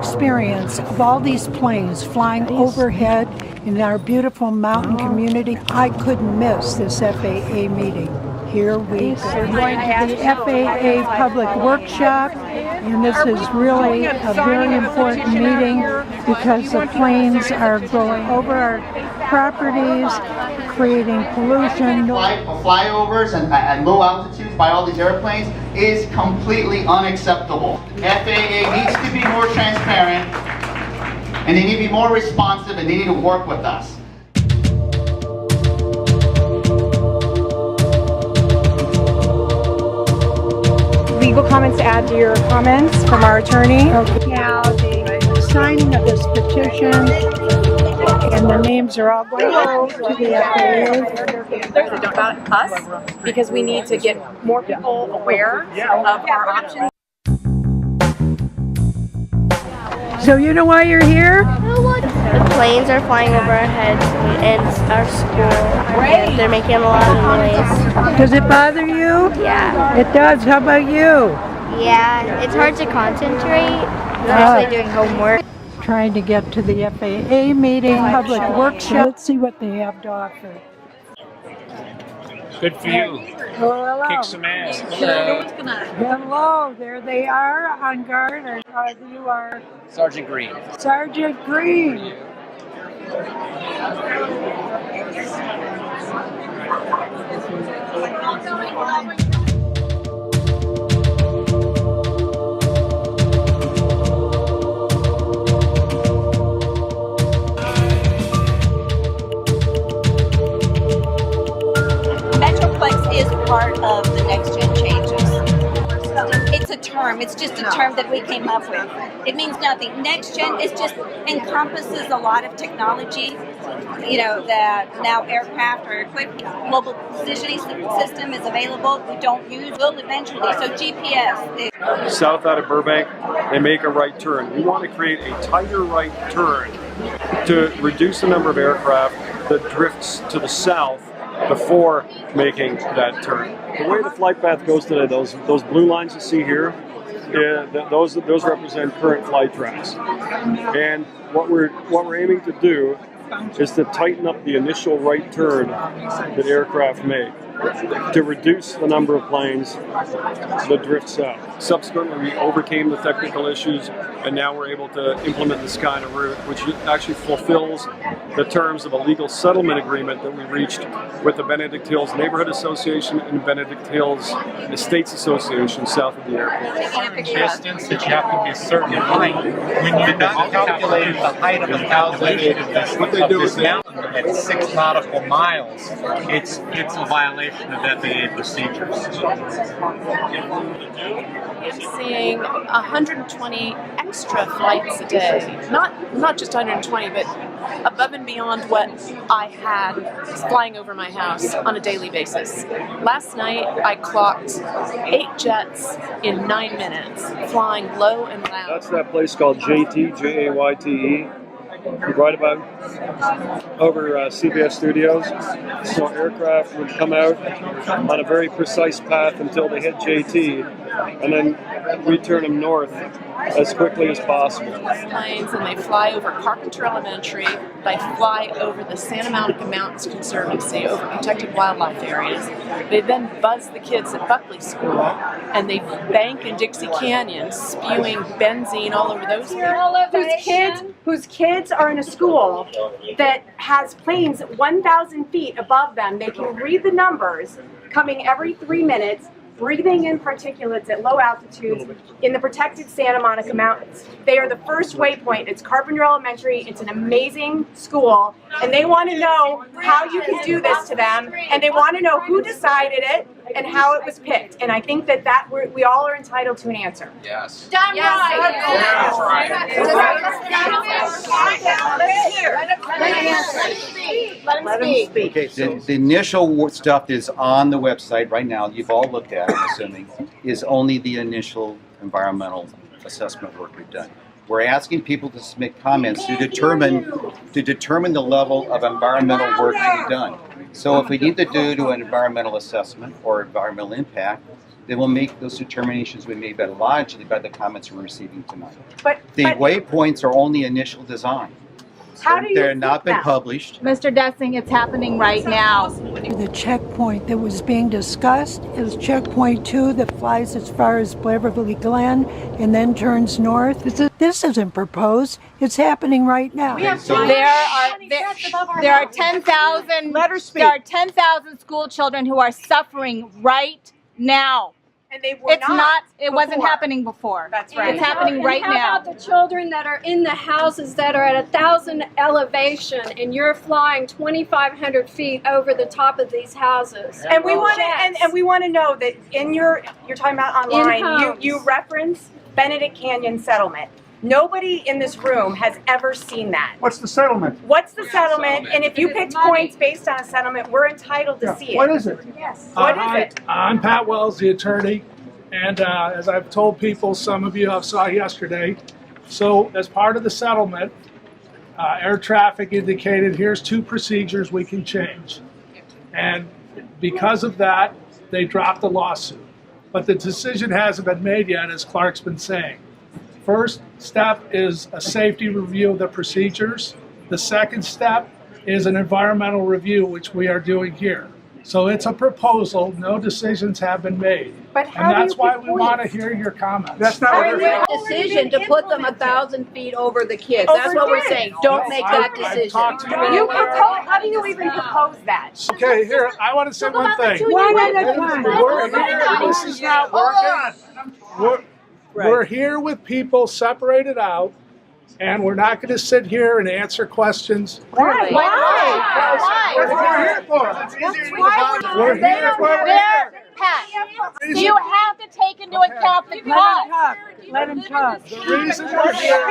experience of all these planes flying overhead in our beautiful mountain community, I couldn't miss this FAA meeting. Here we go. We're going to the FAA Public Workshop, and this is really a very important meeting because the planes are going over our properties, creating pollution. Flyovers and at low altitudes by all these airplanes is completely unacceptable. FAA needs to be more transparent, and they need to be more responsive, and they need to work with us. Legal comments to add to your comments from our attorney. Okay. Now the signing of this petition, and the names are all going to the FAA. About us, because we need to get more people aware of our options. So you know why you're here? The planes are flying over our heads and our school, and they're making a lot of noise. Does it bother you? Yeah. It does. How about you? Yeah, it's hard to concentrate, especially doing homework. Trying to get to the FAA meeting, public workshop. Let's see what they have to offer. Good for you. Oh, hello. Kick some ass. Hello, there they are on guard. You are Sergeant Green. Sergeant Green. Is part of the next gen changes. It's a term, it's just a term that we came up with. It means nothing. Next gen is just encompasses a lot of technology, you know, that now aircraft are equipped. Global positioning system is available. We don't use, will eventually. So GPS. South out of Burbank, they make a right turn. We want to create a tighter right turn to reduce the number of aircraft that drifts to the south before making that turn. The way the flight path goes today, those blue lines you see here, those represent current flight tracks. And what we're aiming to do is to tighten up the initial right turn that aircraft make to reduce the number of planes that drift south. Subsequently, we overcame the technical issues, and now we're able to implement this kind of route, which actually fulfills the terms of a legal settlement agreement that we reached with the Benedict Hills Neighborhood Association and Benedict Hills Estates Association south of the airport. Distance that you have to be a certain height. When you're not calculating the height of 1,000 this mountain at 6 nautical miles, it's a violation of FAA procedures. I'm seeing 120 extra flights a day. Not just 120, but above and beyond what I had flying over my house on a daily basis. Last night I clocked 8 jets in 9 minutes, flying low and loud. That's that place called JT, J-A-Y-T-E. Right about over CBS Studios. So aircraft would come out on a very precise path until they hit JT, and then we turn them north as quickly as possible. Planes, and they fly over Carpenter Elementary, they fly over the Santa Monica Mountains Conservancy, over protected wildlife areas. They then buzz the kids at Buckley School, and they bank in Dixie Canyon, spewing benzene all over those people. Whose kids are in a school that has planes 1,000 feet above them. They can read the numbers coming every 3 minutes, breathing in particulates at low altitudes in the protected Santa Monica Mountains. They are the first waypoint. It's Carpenter Elementary. It's an amazing school, and they want to know how you can do this to them, and they want to know who decided it and how it was picked. And I think that we all are entitled to an answer. Yes. Done right. Let him speak. Okay, the initial stuff is on the website right now. You've all looked at it, I'm assuming, is only the initial environmental assessment work we've done. We're asking people to submit comments to determine the level of environmental work to be done. So if we need to do an environmental assessment or environmental impact, then we'll make those determinations we made logically by the comments we're receiving tonight. But The waypoints are only initial design. how do you They're think not been that? published. Mr. Dessing, it's happening right now. The checkpoint that was being discussed is checkpoint 2 that flies as far as Beverly Glen and then turns north. This isn't proposed. It's happening right now. There are 10,000 school children who are suffering right now. And they were It wasn't before. happening before. That's right. It's happening right and now. how about the children that are in the houses that are at 1,000 elevation and you're flying 2,500 feet over the top of these houses? And we want to, and we want to know that in you're talking about online, homes. you reference Benedict Canyon settlement. Nobody in this room has ever seen that. What's the settlement? What's the settlement? And if you picked points based on a settlement, we're entitled to see it. What is it? Yes. What is it? I'm Pat Wells, the attorney, and as I've told people, some of you have saw yesterday, so as part of the settlement, air traffic indicated here's 2 procedures we can change. And because of that, they dropped the lawsuit. But the decision hasn't been made yet, as Clark's been saying. First step is a safety review of the procedures. The second step is an environmental review, which we are doing here. So it's a proposal, no decisions have been made. But And that's why we want to hear your comments. That's not what we're Decision to put them 1,000 feet over the kids. That's what we're saying. Don't make that decision. Talked to You propose, how do you even propose that? Okay, here, I want to say one thing. One at a time. We're here, this is not working. We're here with people separated out, and we're not going to sit here and answer questions. Why? That's what we're here for. We're here for Pat, you have to take into account the cost. Let him talk. the reason we're here.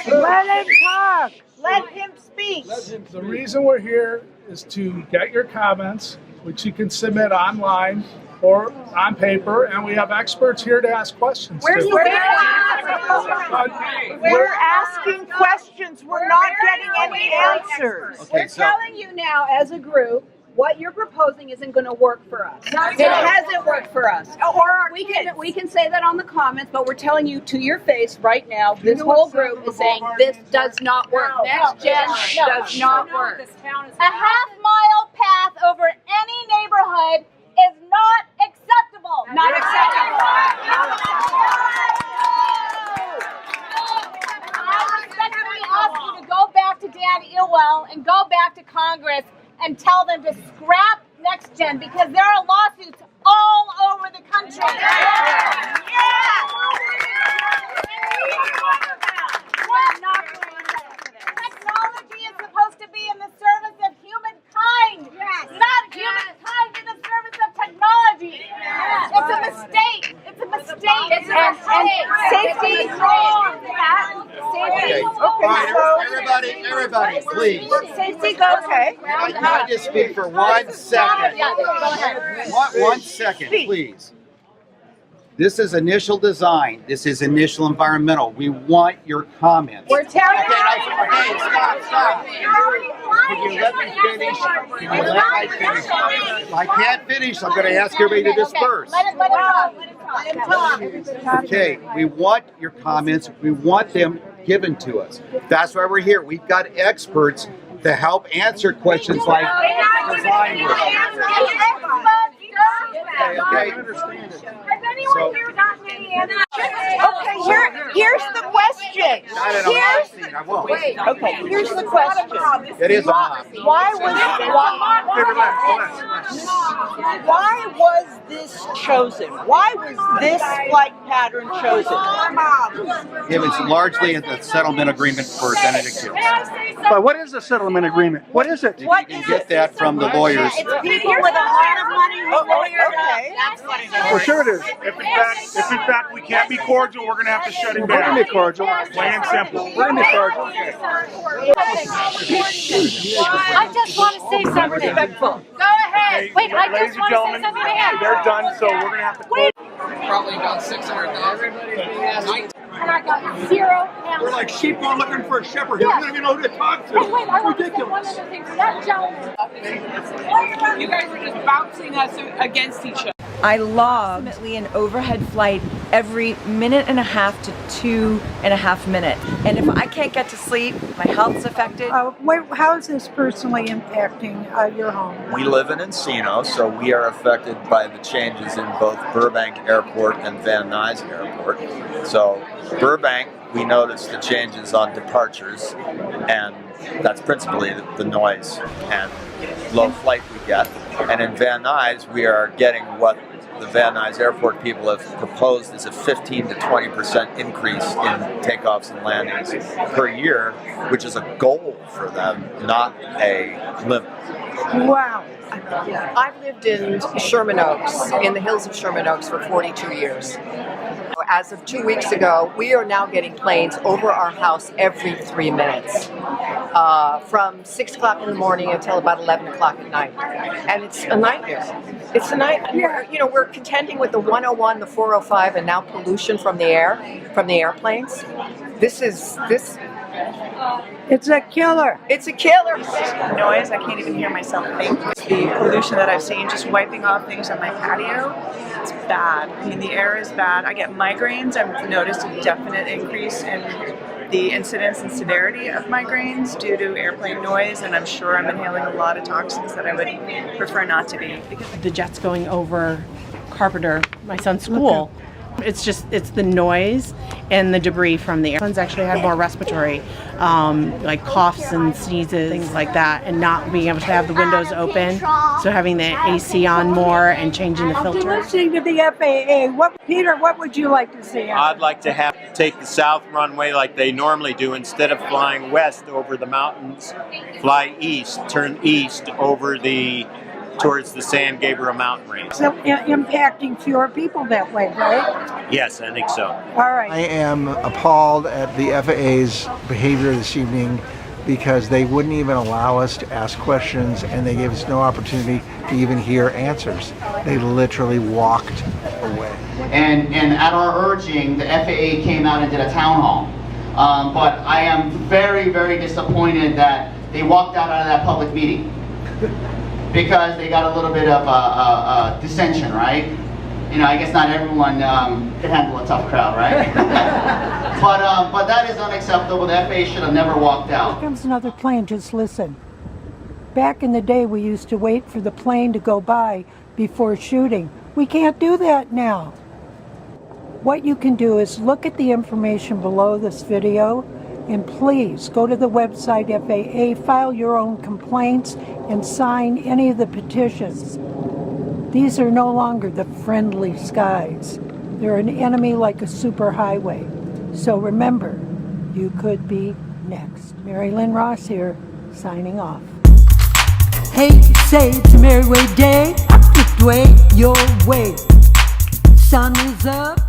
Let him talk. Let him speak. The reason we're here is to get your comments, which you can submit online or on paper, and we have experts here to ask questions. Where's to. the We're asking questions. We're not getting any answers. Okay, so you now as a group, what you're proposing isn't going to work for us. It hasn't worked for us. Or we can say that on the comments, but we're telling you to your face right now, this whole group is saying this does not work. Next gen does not work. A half-mile path over any neighborhood is not acceptable. Not acceptable. I respectfully ask you to go back to Dan Ilwell and go back to Congress and tell them to scrap Next Gen because there are lawsuits all over the country. Technology is supposed to be in the service of humankind, not humankind in the service of technology. It's a mistake. It's a mistake. It's a mistake. Safety is wrong. okay. All right, everybody, please. Safety goes. Okay. Can I just speak for 1 second? Yeah, go ahead. 1 second, please. This is initial design. This is initial environmental. We want your comments. We're telling Okay, stop. Can you let me finish? Can you let me finish? If I can't finish, I'm going to ask everybody to disperse. Let him talk. Okay, we want your comments. We want them given to us. That's why we're here. We've got experts to help answer questions like design work. Okay. Has anyone here gotten any answers? Okay, here's the question. Not in a mob scene, I won't. Okay, here's the question. It is a mob. Why was this chosen? Why was this flight pattern chosen? It was largely the settlement agreement for Benedict Hills. But what is the settlement agreement? What is it? You can get that from the lawyers. People with a lot of money who lawyers. Okay. For sure it is. If in fact we can't be cordial, we're going to have to shut him We're going down. to be cordial. Plain and simple. We're going to be cordial. I just want to say something. Go ahead. Wait, I Ladies just and want to say gentlemen, something again. they're done, so we're going to have to close. Probably about 600,000. And I got 0 answers. We're like sheep going looking for a shepherd. We don't even know who to talk to. Oh, wait, I want to say one other thing for that gentleman. You guys are just bouncing us against each other. I log an overhead flight every minute and a half to 2.5 minutes. And if I can't get to sleep, my health's affected. How is this personally impacting your home? We live in Encino, so we are affected by the changes in both Burbank Airport and Van Nuys Airport. So Burbank, we noticed the changes on departures, and that's principally the noise and low flight we get. And in Van Nuys, we are getting what the Van Nuys Airport people have proposed is a 15 to 20% increase in takeoffs and landings per year, which is a goal for them, not a limit. Wow. I've lived in Sherman Oaks, in the hills of Sherman Oaks, for 42 years. As of 2 weeks ago, we are now getting planes over our house every 3 minutes, from 6 o'clock in the morning until about 11 o'clock at night. And it's a nightmare. It's a nightmare. You know, we're contending with the 101, the 405, and now pollution from the air, from the airplanes. It's a killer. It's a killer. Noise, I can't even hear myself think. The pollution that I've seen, just wiping off things on my patio, it's bad. I mean, the air is bad. I get migraines. I've noticed a definite increase in the incidence and severity of migraines due to airplane noise, and I'm sure I'm inhaling a lot of toxins that I would prefer not to be. Because the jets going over Carpenter, my son's school. It's the noise and the debris from the air. My son's actually had more respiratory, like coughs and sneezes, things like that, and not being able to have the windows open. So having the AC on more and changing the filter. Listening to the FAA, Peter, what would you like to see? I'd like to have take the south runway like they normally do. Instead of flying west over the mountains, fly east, turn east over towards the San Gabriel mountain range. So impacting fewer people that way, right? Yes, I think so. All right. I am appalled at the FAA's behavior this evening because they wouldn't even allow us to ask questions, and they gave us no opportunity to even hear answers. They literally walked away. And at our urging, the FAA came out and did a town hall. But I am very, very disappointed that they walked out of that public meeting. Because they got a little bit of dissension, right? You know, I guess not everyone can handle a tough crowd, right? but that is unacceptable. The FAA should have never walked out. Here comes another plane, just listen. Back in the day, we used to wait for the plane to go by before shooting. We can't do that now. What you can do is look at the information below this video, and please go to the website FAA, file your own complaints, and sign any of the petitions. These are no longer the friendly skies. They're an enemy like a superhighway. So remember, you could be next. Mary Lynn Ross here, signing off. Hey, say it's a merry way day, up this way, your way. Sun is up.